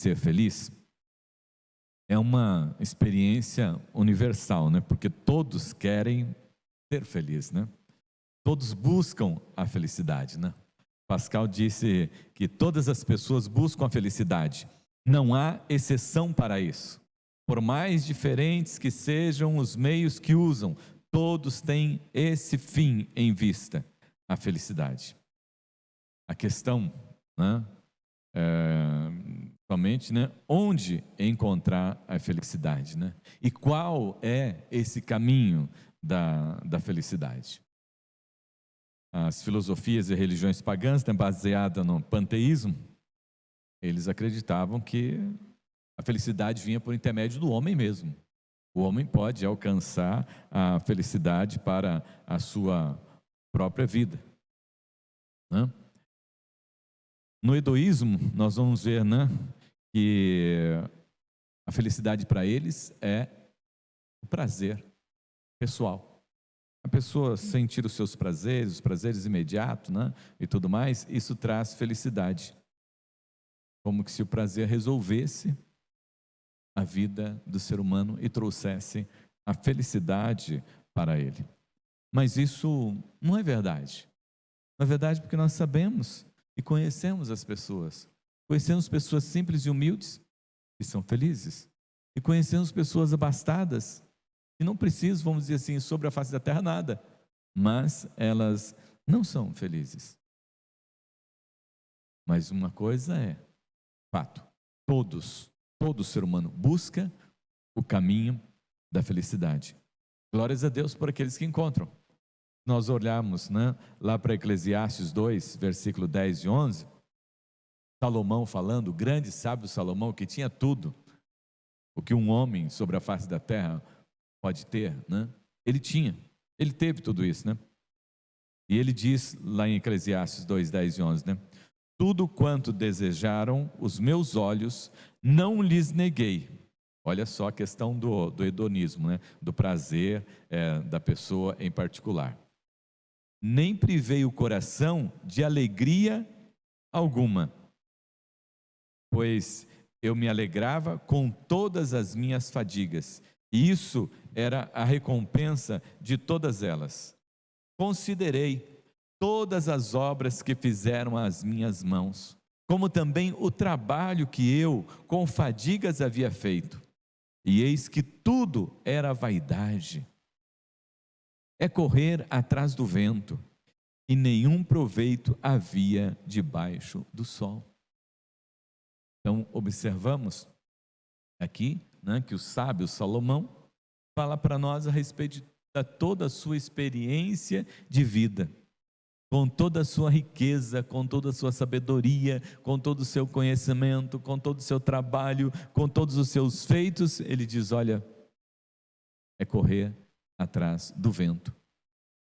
ser feliz é uma experiência universal, né? Porque todos querem ser felizes, né? Todos buscam a felicidade, né? Pascal disse que todas as pessoas buscam a felicidade. Não há exceção para isso. Por mais diferentes que sejam os meios que usam, todos têm esse fim em vista, a felicidade. A questão, né, somente, né, onde encontrar a felicidade, né? E qual é esse caminho da felicidade? As filosofias e religiões pagãs, né, baseadas no panteísmo, eles acreditavam que a felicidade vinha por intermédio do homem mesmo. O homem pode alcançar a felicidade para a sua própria vida, né? No edoísmo, nós vamos ver, né, que a felicidade para eles é o prazer pessoal. A pessoa sentir os prazeres imediatos, né, e tudo mais, isso traz felicidade. Como que se o prazer resolvesse a vida do ser humano e trouxesse a felicidade para ele. Mas isso não é verdade. Não é verdade porque nós sabemos e conhecemos as pessoas. Conhecemos pessoas simples e humildes que são felizes. E conhecemos pessoas abastadas que não precisam, vamos dizer assim, sobre a face da terra nada, mas elas não são felizes. Mas uma coisa é fato: todo ser humano busca o caminho da felicidade. Glórias a Deus por aqueles que encontram. Nós olharmos, né, lá para Eclesiastes 2, versículo 10 e 11, Salomão falando, o grande sábio Salomão, que tinha tudo o que um homem sobre a face da terra pode ter, né? Ele teve tudo isso, né? E ele diz lá em Eclesiastes 2, 10 e 11, né? Tudo quanto desejaram os meus olhos, não lhes neguei. Olha só a questão do hedonismo, né? Do prazer da pessoa em particular. Nem privei o coração de alegria alguma, pois eu me alegrava com todas as minhas fadigas, e isso era a recompensa de todas elas. Considerei todas as obras que fizeram as minhas mãos, como também o trabalho que eu com fadigas havia feito, e eis que tudo era vaidade, é correr atrás do vento, e nenhum proveito havia debaixo do sol. Então, observamos aqui, né, que o sábio Salomão fala para nós a respeito de toda a sua experiência de vida, com toda a sua riqueza, com toda a sua sabedoria, com todo o seu conhecimento, com todo o seu trabalho, com todos os seus feitos. Ele diz: olha, é correr atrás do vento.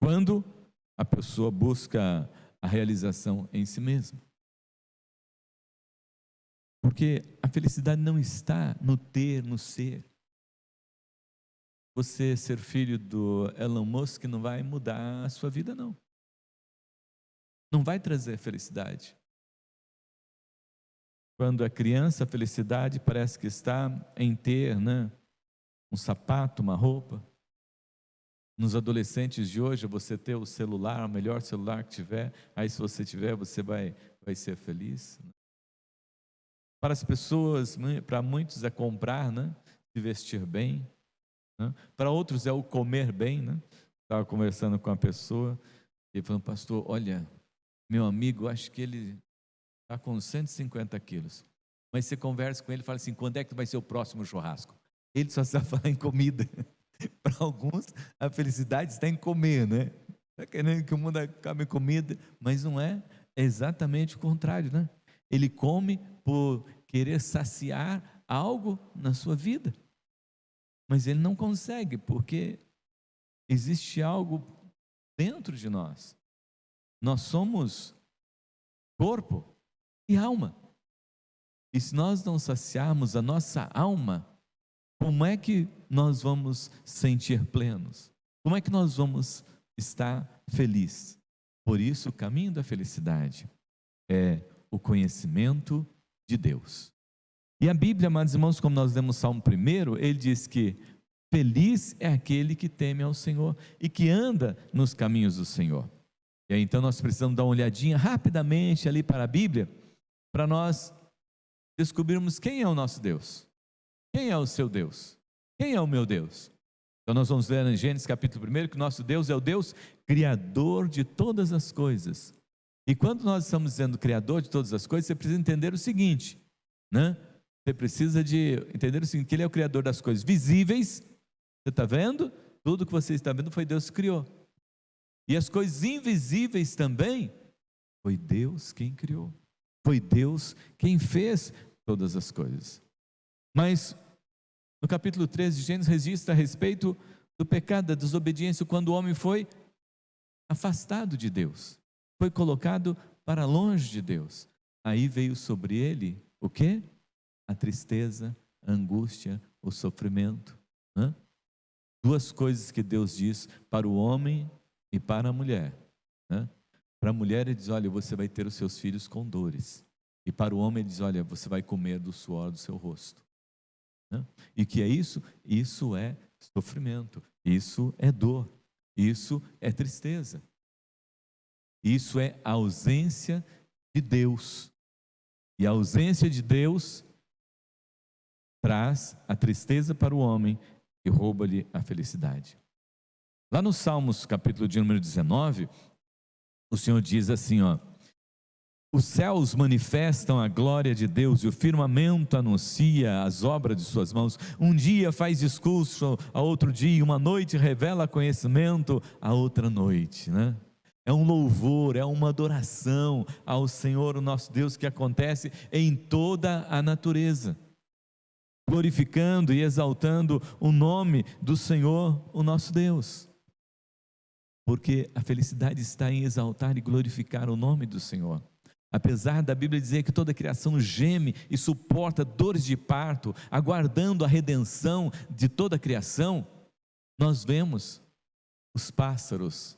Quando a pessoa busca a realização em si mesma. Porque a felicidade não está no ter, no ser. Você ser filho do Elon Musk não vai mudar a sua vida, não. Não vai trazer felicidade. Quando é criança, a felicidade parece que está em ter, né, um sapato, uma roupa. Nos adolescentes de hoje, você ter o celular, o melhor celular que tiver, aí se você tiver, você vai ser feliz. Para as pessoas, para muitos é comprar, né, se vestir bem, né? Para outros é o comer bem, né? Estava conversando com a pessoa e falando: pastor, olha, meu amigo, acho que ele está com 150 quilos, mas você conversa com ele e fala assim: quando é que vai ser o próximo churrasco? Ele só sabe falar em comida. Para alguns a felicidade está em comer, né? Está querendo que o mundo acabe em comida, mas não é, é exatamente o contrário, né? Ele come por querer saciar algo na sua vida, mas ele não consegue, porque existe algo dentro de nós. Nós somos corpo e alma. E se nós não saciarmos a nossa alma, como é que nós vamos sentir plenos? Como é que nós vamos estar felizes? Por isso, o caminho da felicidade é o conhecimento de Deus. E a Bíblia, amados irmãos, como nós lemos o Salmo 1, ele diz que feliz é aquele que teme ao Senhor e que anda nos caminhos do Senhor. E aí, então nós precisamos dar uma olhadinha rapidamente ali para a Bíblia, para nós descobrirmos quem é o nosso Deus, quem é o seu Deus, quem é o meu Deus. Então nós vamos ler em Gênesis capítulo 1 que o nosso Deus é o Deus criador de todas as coisas. E quando nós estamos dizendo criador de todas as coisas, você precisa entender o seguinte, né? Você precisa de entender o seguinte, que Ele é o criador das coisas visíveis. Você está vendo? Tudo que você está vendo foi Deus que criou. E as coisas invisíveis também, foi Deus quem criou. Foi Deus quem fez todas as coisas. Mas no capítulo 13 de Gênesis registra a respeito do pecado, da desobediência, quando o homem foi afastado de Deus, foi colocado para longe de Deus. Aí veio sobre ele o quê? A tristeza, a angústia, o sofrimento. Duas coisas que Deus diz para o homem e para a mulher. Para a mulher ele diz, olha, você vai ter os seus filhos com dores. E para o homem ele diz, olha, você vai comer do suor do seu rosto. E que é isso? Isso é sofrimento, isso é dor, isso é tristeza. Isso é a ausência de Deus. E a ausência de Deus traz a tristeza para o homem e rouba-lhe a felicidade. Lá no Salmos, capítulo de número 19, o Senhor diz assim, os céus manifestam a glória de Deus e o firmamento anuncia as obras de suas mãos. Um dia faz discurso a outro dia, uma noite revela conhecimento a outra noite, É um louvor, é uma adoração ao Senhor, o nosso Deus, que acontece em toda a natureza, glorificando e exaltando o nome do Senhor, o nosso Deus, porque a felicidade está em exaltar e glorificar o nome do Senhor. Apesar da Bíblia dizer que toda a criação geme e suporta dores de parto, aguardando a redenção de toda a criação, nós vemos os pássaros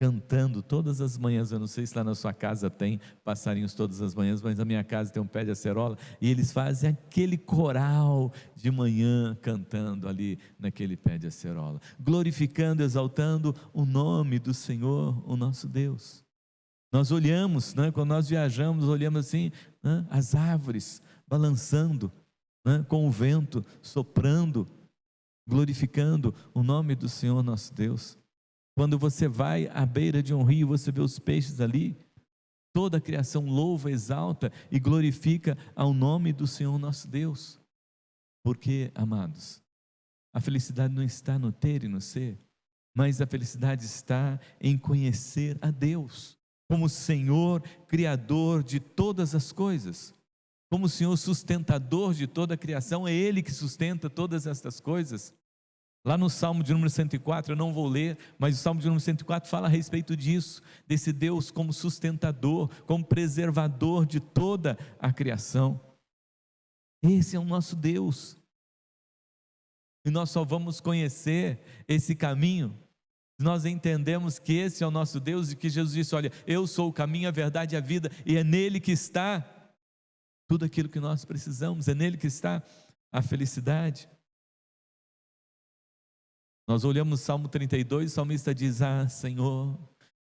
cantando todas as manhãs. Eu não sei se lá na sua casa tem passarinhos todas as manhãs, mas na minha casa tem um pé de acerola, e eles fazem aquele coral de manhã cantando ali naquele pé de acerola, glorificando, exaltando o nome do Senhor, o nosso Deus. Nós olhamos, quando nós viajamos, olhamos assim, as árvores balançando, com o vento soprando, glorificando o nome do Senhor nosso Deus. Quando você vai à beira de um rio, você vê os peixes ali, toda a criação louva, exalta e glorifica ao nome do Senhor nosso Deus. Porque, amados, a felicidade não está no ter e no ser, mas a felicidade está em conhecer a Deus como Senhor, Criador de todas as coisas, como Senhor sustentador de toda a criação. É Ele que sustenta todas estas coisas. Lá no Salmo de número 104, eu não vou ler, mas o Salmo de número 104 fala a respeito disso, desse Deus como sustentador, como preservador de toda a criação. Esse é o nosso Deus, e nós só vamos conhecer esse caminho nós entendemos que esse é o nosso Deus, e que Jesus disse, olha, eu sou o caminho, a verdade e a vida, e é nele que está tudo aquilo que nós precisamos, é nele que está a felicidade. Nós olhamos o Salmo 32, o salmista diz, Senhor,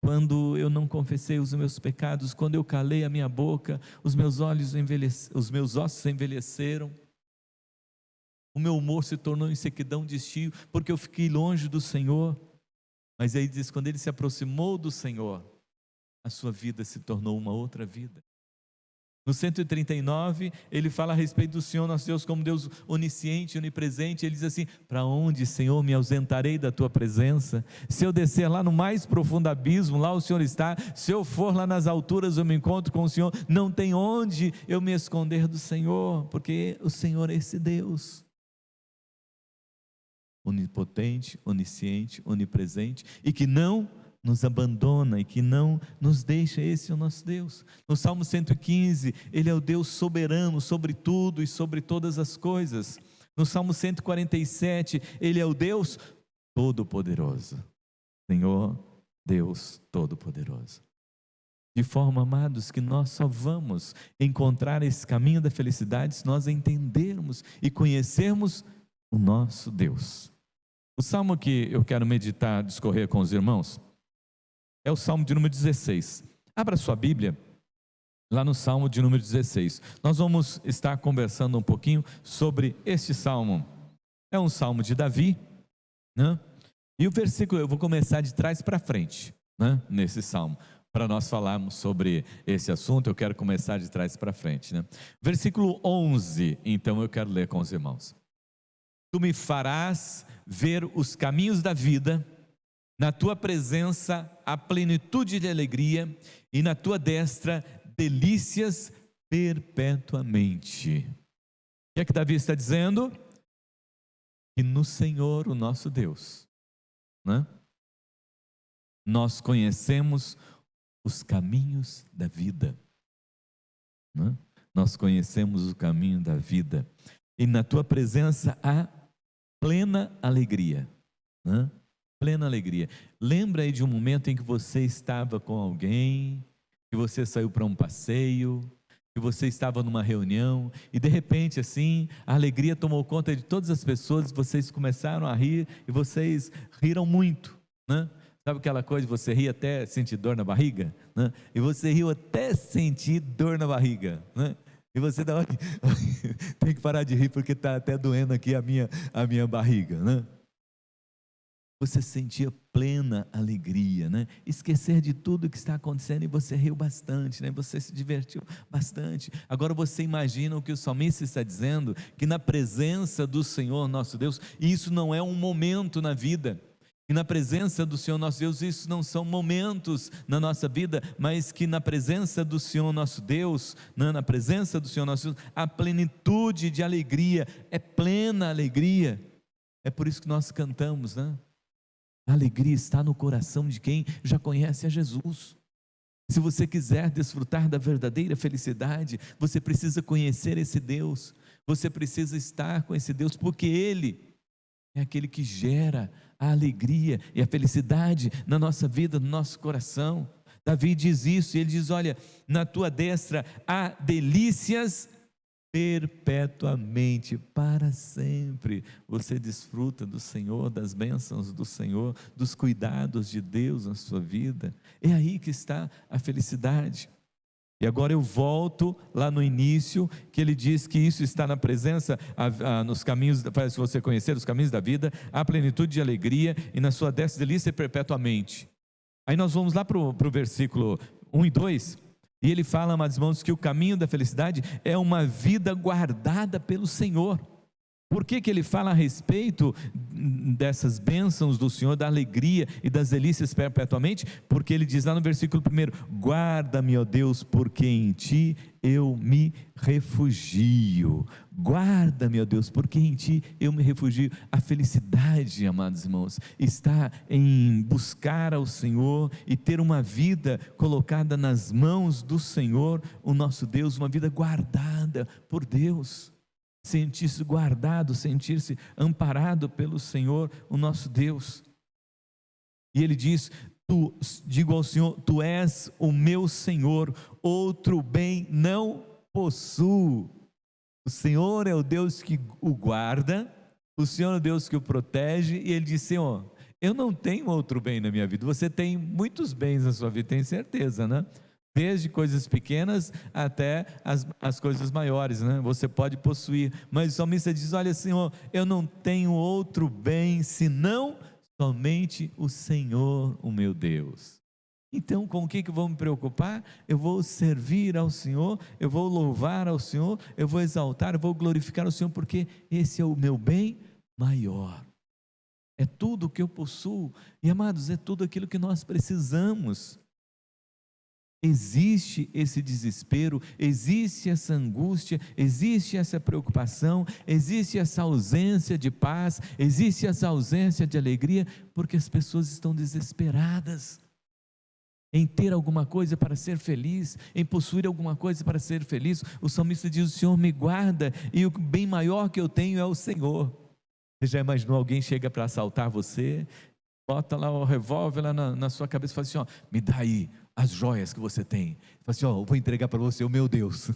quando eu não confessei os meus pecados, quando eu calei a minha boca, os meus ossos envelheceram, o meu humor se tornou em sequidão de estio, porque eu fiquei longe do Senhor. Mas aí diz, quando ele se aproximou do Senhor, a sua vida se tornou uma outra vida. No 139, ele fala a respeito do Senhor nosso Deus como Deus onisciente, onipresente. Ele diz assim, para onde, Senhor, me ausentarei da tua presença? Se eu descer lá no mais profundo abismo, lá o Senhor está. Se eu for lá nas alturas, eu me encontro com o Senhor. Não tem onde eu me esconder do Senhor, porque o Senhor é esse Deus onipotente, onisciente, onipresente, e que não nos abandona, e que não nos deixa. Esse é o nosso Deus. No Salmo 115, Ele é o Deus soberano sobre tudo e sobre todas as coisas. No Salmo 147, Ele é o Deus todo-poderoso. Senhor, Deus todo-poderoso. De forma, amados, que nós só vamos encontrar esse caminho da felicidade se nós entendermos e conhecermos o nosso Deus. O salmo que eu quero meditar, discorrer com os irmãos, é o salmo de número 16. Abra sua Bíblia, lá no salmo de número 16. Nós vamos estar conversando um pouquinho sobre este salmo. É um salmo de Davi, né? E o versículo, eu vou começar de trás para frente, né? Nesse salmo. Para nós falarmos sobre esse assunto, eu quero começar de trás para frente, né? Versículo 11, então eu quero ler com os irmãos. Tu me farás ver os caminhos da vida, na tua presença há plenitude de alegria, e na tua destra delícias perpetuamente. O que é que Davi está dizendo? Que no Senhor, o nosso Deus, né? Nós conhecemos os caminhos da vida, né? Nós conhecemos o caminho da vida, e na tua presença há plena alegria, né? Plena alegria. Lembra aí de um momento em que você estava com alguém, que você saiu para um passeio, que você estava numa reunião, e de repente assim, a alegria tomou conta de todas as pessoas, vocês começaram a rir, e vocês riram muito, né? Sabe aquela coisa de você rir até sentir dor na barriga, né? E você riu até sentir dor na barriga, né? E você dá tem que parar de rir porque está até doendo aqui a minha barriga, né? Você sentia plena alegria, né? Esquecer de tudo que está acontecendo, e você riu bastante, né? Você se divertiu bastante. Agora você imagina o que o salmista está dizendo, que na presença do Senhor nosso Deus, e isso não é um momento na vida, e na presença do Senhor nosso Deus, isso não são momentos na nossa vida, mas que na presença do Senhor nosso Deus, na presença do Senhor nosso Deus, a plenitude de alegria, é plena alegria. É por isso que nós cantamos, né? A alegria está no coração de quem já conhece a Jesus. Se você quiser desfrutar da verdadeira felicidade, você precisa conhecer esse Deus, você precisa estar com esse Deus, porque Ele é aquele que gera a alegria e a felicidade na nossa vida, no nosso coração. Davi diz isso, e ele diz: olha, na tua destra há delícias perpetuamente, para sempre. Você desfruta do Senhor, das bênçãos do Senhor, dos cuidados de Deus na sua vida. É aí que está a felicidade. E agora eu volto lá no início, que ele diz que isso está na presença, nos caminhos, faz você conhecer os caminhos da vida, a plenitude de alegria, e na sua destra delícia perpetuamente. Aí nós vamos lá para o versículo 1 e 2, e ele fala, amados irmãos, que o caminho da felicidade é uma vida guardada pelo Senhor. Por que ele fala a respeito dessas bênçãos do Senhor, da alegria e das delícias perpetuamente? Porque ele diz lá no versículo 1: guarda-me, ó Deus, porque em ti eu me refugio. Guarda-me, ó Deus, porque em ti eu me refugio. A felicidade, amados irmãos, está em buscar ao Senhor e ter uma vida colocada nas mãos do Senhor, o nosso Deus, uma vida guardada por Deus. Sentir-se guardado, sentir-se amparado pelo Senhor, o nosso Deus. E ele diz: digo ao Senhor, tu és o meu Senhor, outro bem não possuo. O Senhor é o Deus que o guarda, o Senhor é o Deus que o protege, e ele diz: Senhor, eu não tenho outro bem na minha vida. Você tem muitos bens na sua vida, tenho certeza, né? Desde coisas pequenas até as coisas maiores, né? Você pode possuir, mas o salmista diz: olha, Senhor, eu não tenho outro bem senão somente o Senhor, o meu Deus. Então, com o que eu vou me preocupar? Eu vou servir ao Senhor, eu vou louvar ao Senhor, eu vou exaltar, eu vou glorificar o Senhor, porque esse é o meu bem maior. É tudo o que eu possuo, e amados, é tudo aquilo que nós precisamos. Existe esse desespero, existe essa angústia, existe essa preocupação, existe essa ausência de paz, existe essa ausência de alegria, porque as pessoas estão desesperadas em ter alguma coisa para ser feliz, em possuir alguma coisa para ser feliz. O salmista diz: o Senhor me guarda, e o bem maior que eu tenho é o Senhor. Você já imaginou alguém chega para assaltar você, bota lá o revólver lá na sua cabeça e fala assim: ó, me dá aí as joias que você tem. Fala assim: ó, eu vou entregar para você o meu Deus.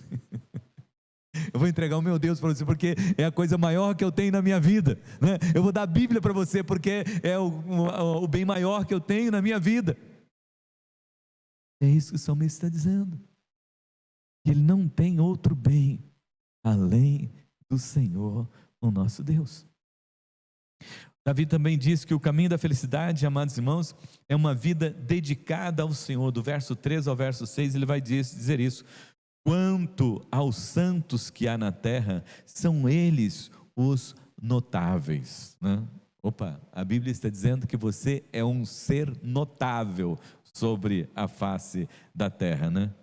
Eu vou entregar o meu Deus para você, porque é a coisa maior que eu tenho na minha vida, né? Eu vou dar a Bíblia para você, porque é o bem maior que eu tenho na minha vida. É isso que o salmista está dizendo, que ele não tem outro bem além do Senhor, o nosso Deus. Davi também diz que o caminho da felicidade, amados irmãos, é uma vida dedicada ao Senhor. Do verso 3 ao verso 6 ele vai dizer isso: quanto aos santos que há na terra, são eles os notáveis, né? Opa, a Bíblia está dizendo que você é um ser notável sobre a face da terra, né?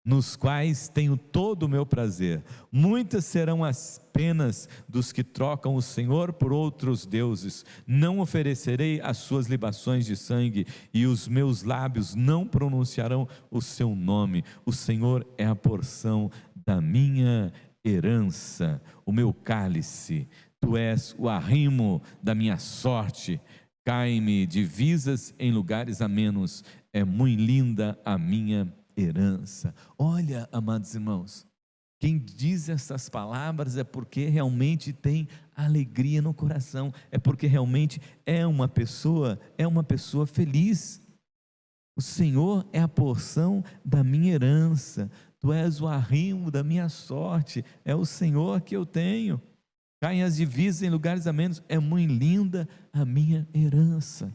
Nos quais tenho todo o meu prazer. Muitas serão as penas dos que trocam o Senhor por outros deuses. Não oferecerei as suas libações de sangue, e os meus lábios não pronunciarão o seu nome. O Senhor é a porção da minha herança, o meu cálice. Tu és o arrimo da minha sorte. Cai-me divisas em lugares amenos. É muito linda a minha herança. Olha, amados irmãos, quem diz essas palavras é porque realmente tem alegria no coração, é porque realmente é uma pessoa feliz. O Senhor é a porção da minha herança, tu és o arrimo da minha sorte, é o Senhor que eu tenho. Caem as divisas em lugares amenos, é muito linda a minha herança.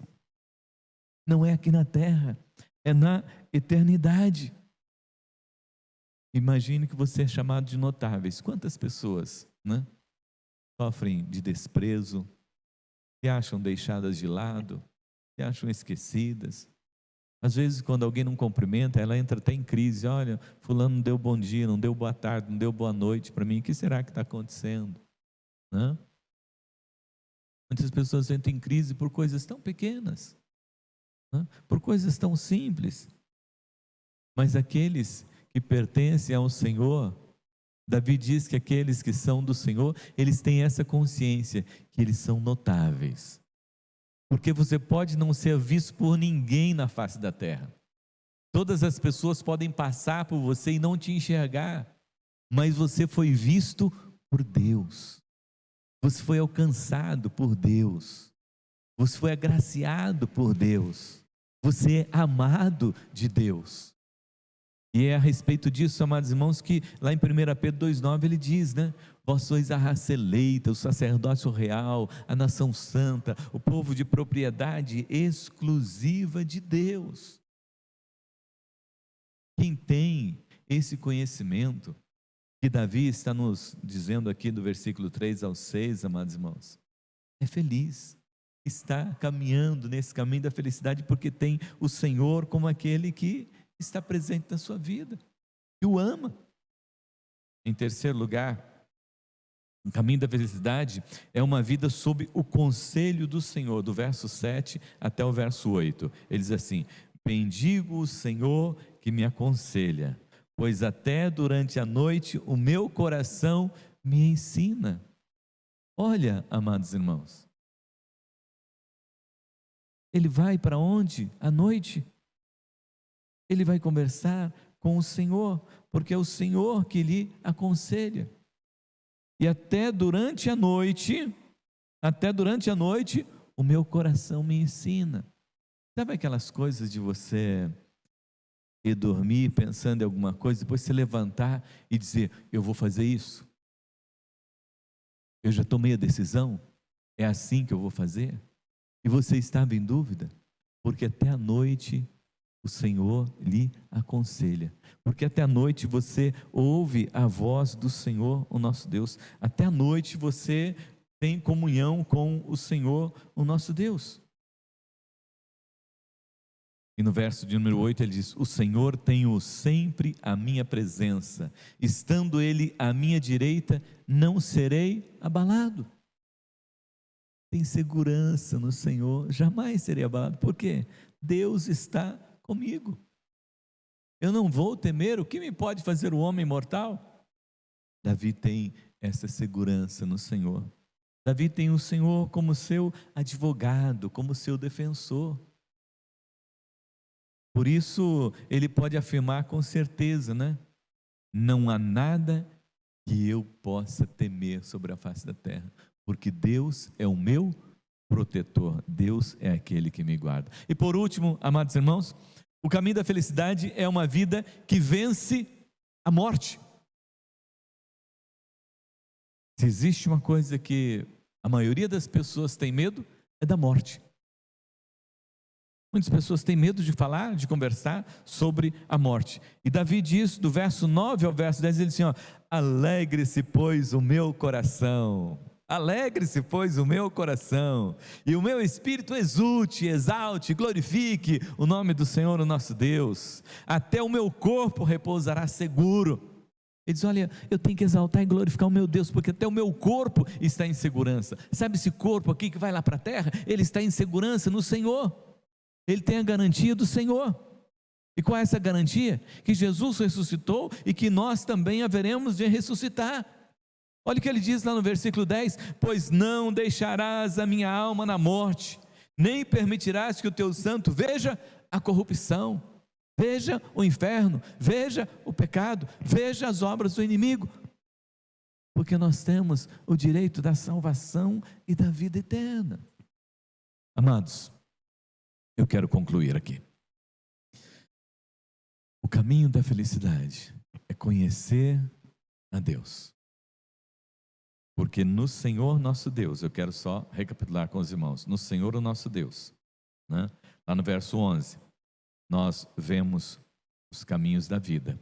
Não é aqui na terra, é na eternidade. Imagine que você é chamado de notáveis. Quantas pessoas, né, sofrem de desprezo, se acham deixadas de lado, se acham esquecidas. Às vezes, quando alguém não cumprimenta, ela entra até em crise. Olha, fulano não deu bom dia, não deu boa tarde, não deu boa noite para mim. O que será que está acontecendo? Né? Muitas pessoas entram em crise por coisas tão pequenas, né? Por coisas tão simples. Mas aqueles que pertencem ao Senhor, Davi diz que aqueles que são do Senhor, eles têm essa consciência, que eles são notáveis. Porque você pode não ser visto por ninguém na face da terra. Todas as pessoas podem passar por você e não te enxergar, mas você foi visto por Deus. Você foi alcançado por Deus. Você foi agraciado por Deus. Você é amado de Deus. E é a respeito disso, amados irmãos, que lá em 1 Pedro 2,9 ele diz, né? Vós sois a raça eleita, o sacerdócio real, a nação santa, o povo de propriedade exclusiva de Deus. Quem tem esse conhecimento, que Davi está nos dizendo aqui do versículo 3 ao 6, amados irmãos, é feliz, está caminhando nesse caminho da felicidade, porque tem o Senhor como aquele que está presente na sua vida e o ama. Em terceiro lugar, o caminho da felicidade é uma vida sob o conselho do Senhor, do verso 7 até o verso 8. Ele diz assim: bendigo o Senhor que me aconselha, pois até durante a noite o meu coração me ensina. Olha, amados irmãos, ele vai para onde? À noite. Ele vai conversar com o Senhor, porque é o Senhor que lhe aconselha. E até durante a noite, o meu coração me ensina. Sabe aquelas coisas de você ir dormir pensando em alguma coisa, depois se levantar e dizer: eu vou fazer isso? Eu já tomei a decisão? É assim que eu vou fazer? E você estava em dúvida? Porque até a noite o Senhor lhe aconselha, porque até a noite você ouve a voz do Senhor, o nosso Deus, até a noite você tem comunhão com o Senhor, o nosso Deus. E no verso de número 8 ele diz: o Senhor tem sempre à minha presença, estando Ele à minha direita, não serei abalado. Tem segurança no Senhor, jamais serei abalado, porque Deus está comigo. Eu não vou temer, o que me pode fazer o homem mortal? Davi tem essa segurança no Senhor. Davi tem o Senhor como seu advogado, como seu defensor. Por isso, ele pode afirmar com certeza, né? Não há nada que eu possa temer sobre a face da terra, porque Deus é o meu protetor, Deus é aquele que me guarda. E por último, amados irmãos, o caminho da felicidade é uma vida que vence a morte. Se existe uma coisa que a maioria das pessoas tem medo, é da morte. Muitas pessoas têm medo de falar, de conversar sobre a morte. E Davi diz, do verso 9 ao verso 10, ele diz assim, ó, alegre-se, pois, o meu coração. Alegre-se, pois, o meu coração. E o meu espírito exulte, exalte, glorifique o nome do Senhor, o nosso Deus. Até o meu corpo repousará seguro. Ele diz, olha, eu tenho que exaltar e glorificar o meu Deus, porque até o meu corpo está em segurança. Sabe esse corpo aqui que vai lá para a terra? Ele está em segurança no Senhor. Ele tem a garantia do Senhor. E qual é essa garantia? Que Jesus ressuscitou e que nós também haveremos de ressuscitar. Olha o que ele diz lá no versículo 10: pois não deixarás a minha alma na morte, nem permitirás que o teu santo veja a corrupção, veja o inferno, veja o pecado, veja as obras do inimigo, porque nós temos o direito da salvação e da vida eterna. Amados, eu quero concluir aqui. O caminho da felicidade é conhecer a Deus. Porque no Senhor nosso Deus, eu quero só recapitular com os irmãos, no Senhor o nosso Deus, né? Lá no verso 11, nós vemos os caminhos da vida.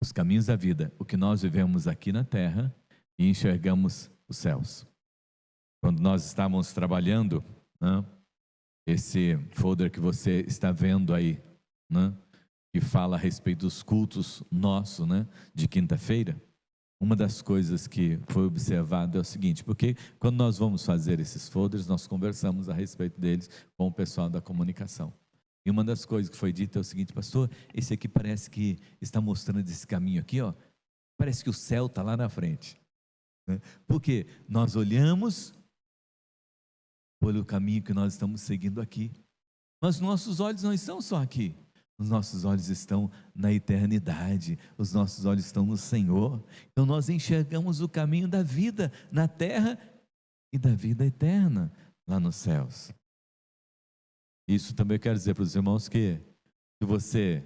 Os caminhos da vida, o que nós vivemos aqui na terra e enxergamos os céus. Quando nós estávamos trabalhando, né, esse folder que você está vendo aí, né, que fala a respeito dos cultos nossos, né, de quinta-feira, uma das coisas que foi observado é o seguinte, porque quando nós vamos fazer esses folders, nós conversamos a respeito deles com o pessoal da comunicação. E uma das coisas que foi dita é o seguinte, pastor, esse aqui parece que está mostrando esse caminho aqui, ó, parece que o céu está lá na frente, né? Porque nós olhamos pelo caminho que nós estamos seguindo aqui, mas nossos olhos não estão só aqui, os nossos olhos estão na eternidade, os nossos olhos estão no Senhor. Então nós enxergamos o caminho da vida na terra e da vida eterna lá nos céus. Isso também quero dizer para os irmãos que se você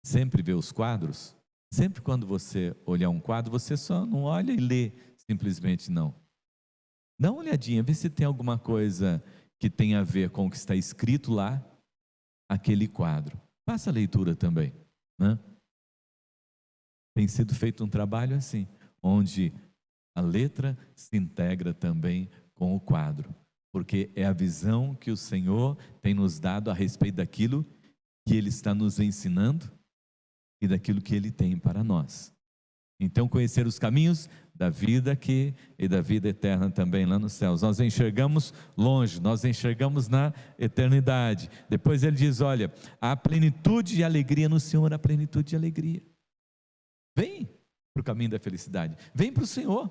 sempre vê os quadros, sempre quando você olhar um quadro, você só não olha e lê simplesmente não. Dá uma olhadinha, vê se tem alguma coisa que tem a ver com o que está escrito lá, aquele quadro. Faça a leitura também, né? Tem sido feito um trabalho assim, onde a letra se integra também com o quadro, porque é a visão que o Senhor tem nos dado a respeito daquilo que Ele está nos ensinando e daquilo que Ele tem para nós. Então, conhecer os caminhos da vida aqui e da vida eterna também lá nos céus. Nós enxergamos longe, nós enxergamos na eternidade. Depois ele diz, olha, a plenitude de alegria no Senhor, a plenitude de alegria. Vem para o caminho da felicidade, vem para o Senhor.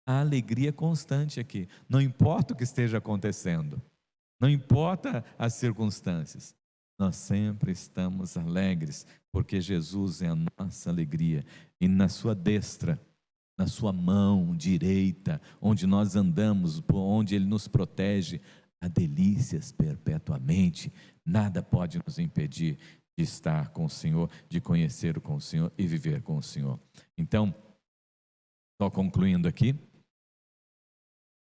A alegria constante aqui, não importa o que esteja acontecendo, não importa as circunstâncias, nós sempre estamos alegres, porque Jesus é a nossa alegria, e na sua destra, na sua mão direita, onde nós andamos, onde Ele nos protege, há delícias perpetuamente, nada pode nos impedir de estar com o Senhor, de conhecer com o Senhor e viver com o Senhor. Então, só concluindo aqui,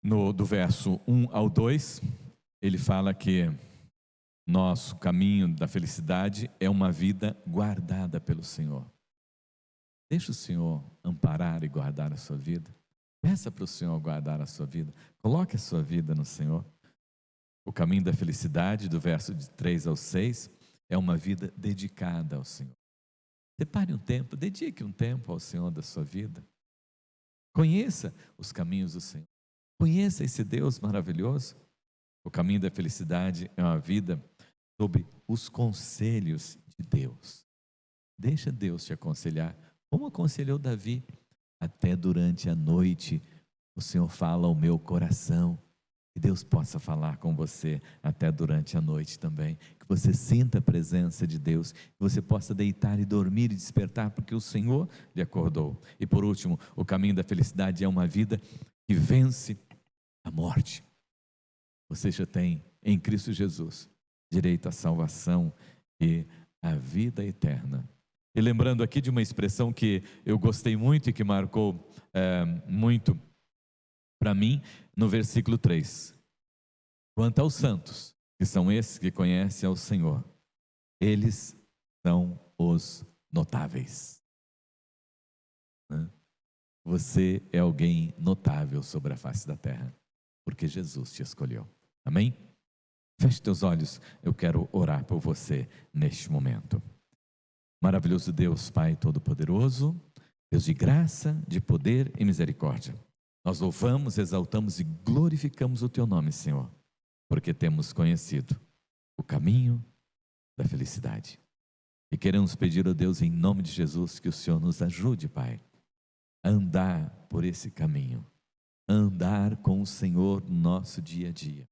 do verso 1 ao 2, ele fala que nosso caminho da felicidade é uma vida guardada pelo Senhor. Deixa o Senhor amparar e guardar a sua vida. Peça para o Senhor guardar a sua vida. Coloque a sua vida no Senhor. O caminho da felicidade, do verso de 3 ao 6, é uma vida dedicada ao Senhor. Separe um tempo, dedique um tempo ao Senhor da sua vida. Conheça os caminhos do Senhor. Conheça esse Deus maravilhoso. O caminho da felicidade é uma vida sob os conselhos de Deus. Deixa Deus te aconselhar, como aconselhou Davi. Até durante a noite o Senhor fala ao meu coração. Que Deus possa falar com você até durante a noite também. Que você sinta a presença de Deus. Que você possa deitar e dormir e despertar, porque o Senhor lhe acordou. E por último, o caminho da felicidade é uma vida que vence a morte. Você já tem em Cristo Jesus direito à salvação e à vida eterna. E lembrando aqui de uma expressão que eu gostei muito e que marcou muito para mim, no versículo 3. Quanto aos santos, que são esses que conhecem ao Senhor, eles são os notáveis. Você é alguém notável sobre a face da terra, porque Jesus te escolheu. Amém? Feche teus olhos, eu quero orar por você neste momento. Maravilhoso Deus, Pai Todo-Poderoso, Deus de graça, de poder e misericórdia. Nós louvamos, exaltamos e glorificamos o Teu nome, Senhor, porque temos conhecido o caminho da felicidade. E queremos pedir a Deus, em nome de Jesus, que o Senhor nos ajude, Pai, a andar por esse caminho, a andar com o Senhor no nosso dia a dia,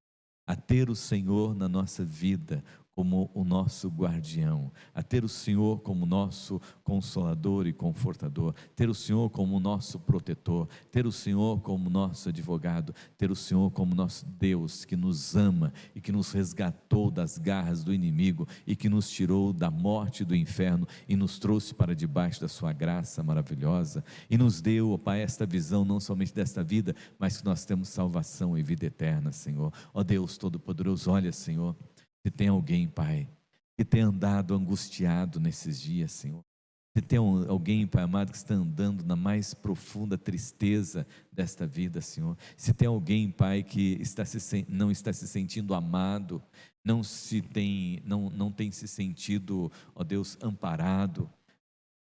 a ter o Senhor na nossa vida como o nosso guardião, a ter o Senhor como nosso consolador e confortador, ter o Senhor como nosso protetor, ter o Senhor como nosso advogado, ter o Senhor como nosso Deus que nos ama e que nos resgatou das garras do inimigo e que nos tirou da morte e do inferno e nos trouxe para debaixo da sua graça maravilhosa e nos deu, ó Pai, esta visão não somente desta vida, mas que nós temos salvação e vida eterna, Senhor. Ó Deus Todo-Poderoso, olha, Senhor, se tem alguém, Pai, que tem andado angustiado nesses dias, Senhor, se tem alguém, Pai amado, que está andando na mais profunda tristeza desta vida, Senhor, se tem alguém, Pai, que não está se sentindo amado, não tem se sentido, ó Deus, amparado,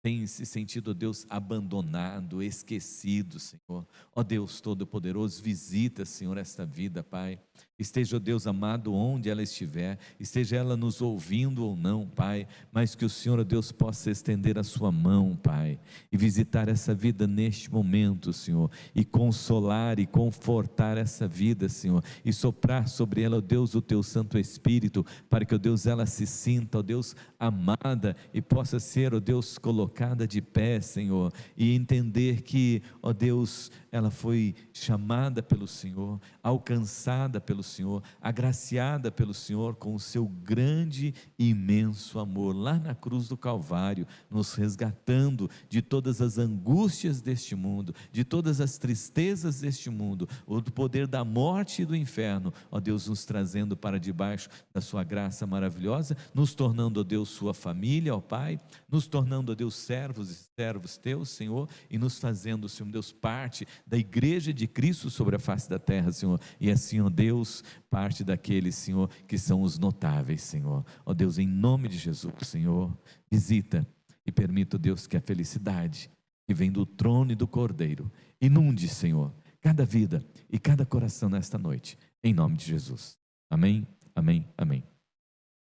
tem se sentido, ó Deus, abandonado, esquecido, Senhor. Ó Deus Todo-Poderoso, visita, Senhor, esta vida, Pai. Esteja, ó Deus amado, onde ela estiver, esteja ela nos ouvindo ou não, Pai, mas que o Senhor, ó Deus, possa estender a sua mão, Pai, e visitar essa vida neste momento, Senhor, e consolar e confortar essa vida, Senhor, e soprar sobre ela, ó Deus, o Teu Santo Espírito, para que, ó Deus, ela se sinta, ó Deus, amada e possa ser, ó Deus, colocada de pé, Senhor, e entender que, ó Deus, ela foi chamada pelo Senhor, alcançada pelo Senhor, agraciada pelo Senhor com o seu grande e imenso amor, lá na cruz do Calvário, nos resgatando de todas as angústias deste mundo, de todas as tristezas deste mundo, ou do poder da morte e do inferno, ó Deus, nos trazendo para debaixo da sua graça maravilhosa, nos tornando, ó Deus, sua família, ó Pai, nos tornando, ó Deus, servos e servos teus, Senhor, e nos fazendo, Senhor Deus, parte da igreja de Cristo sobre a face da terra, Senhor, e assim, ó Deus, parte daqueles, Senhor, que são os notáveis, Senhor. Ó Deus, em nome de Jesus, Senhor, visita e permita, ó Deus, que a felicidade que vem do trono e do Cordeiro inunde, Senhor, cada vida e cada coração nesta noite, em nome de Jesus. Amém, amém, amém.